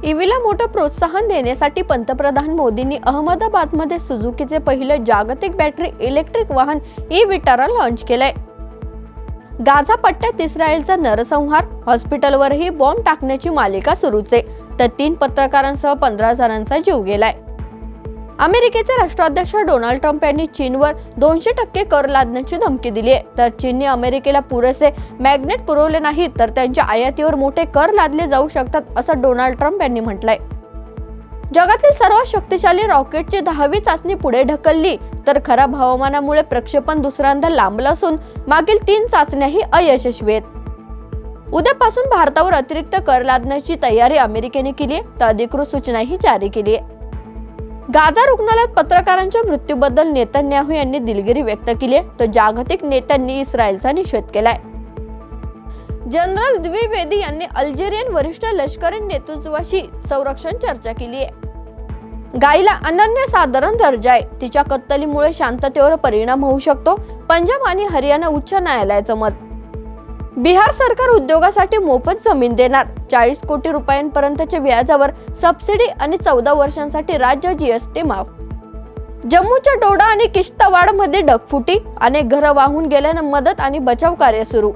ईव्हीला मोठं प्रोत्साहन देण्यासाठी पंतप्रधान मोदींनी अहमदाबादमध्ये सुझुकीचे पहिले जागतिक बॅटरी इलेक्ट्रिक वाहन ई-विटारा लॉन्च केलंय। गाझा पट्ट्यात इस्रायलचा नरसंहार, हॉस्पिटलवरही बॉम्ब टाकण्याची मालिका सुरूच आहे, तर 3 पत्रकारांसह 15 जणांचा जीव गेलाय। अमेरिकेचे राष्ट्राध्यक्ष डोनाल्ड ट्रम्प यांनी चीनवर 200% कर लादण्याची धमकी दिली आहे, तर चीनने अमेरिकेला पुरेसे मॅग्नेट पुरवले नाही तर त्यांच्या आयातीवर मोठे कर लादले जाऊ शकतात, असं डोनाल्ड ट्रम्प यांनी म्हटलंय। जगातील सर्वात शक्तिशाली रॉकेटची 10वी चाचणी पुढे ढकलली, तर खराब हवामानामुळे प्रक्षेपण दुसऱ्यांदा लांबलं असून मागील 3 चाचण्याही अयशस्वी आहेत। उद्यापासून भारतावर अतिरिक्त कर लादण्याची तयारी अमेरिकेने केली आहे, तर अधिकृत सूचनाही जारी केली आहे। गाझा रुग्णालयात पत्रकारांच्या मृत्यूबद्दल नेतन्याहू यांनी दिलगिरी व्यक्त केली आहे, तर जागतिक नेत्यांनी इस्रायलचा निषेध केलाय। जनरल द्विवेदी यांनी अल्जेरियन वरिष्ठ लष्करी नेतृत्वाशी संरक्षण चर्चा केली आहे। गायीला अनन्यसाधारण दर्जा आहे, तिच्या कत्तलीमुळे शांततेवर परिणाम होऊ शकतो, पंजाब आणि हरियाणा उच्च न्यायालयाचं मत। बिहार सरकार उद्योगासाठी मोफत जमीन देणार, 40 कोटी रुपयांपर्यंतच्या व्याजावर सबसिडी आणि 14 वर्षांसाठी राज्य जीएसटी माफ। जम्मूच्या डोडा आणि किश्तवाड मध्ये ढगफुटी, अनेक घरं वाहून गेल्यानं मदत आणि बचाव कार्य सुरू।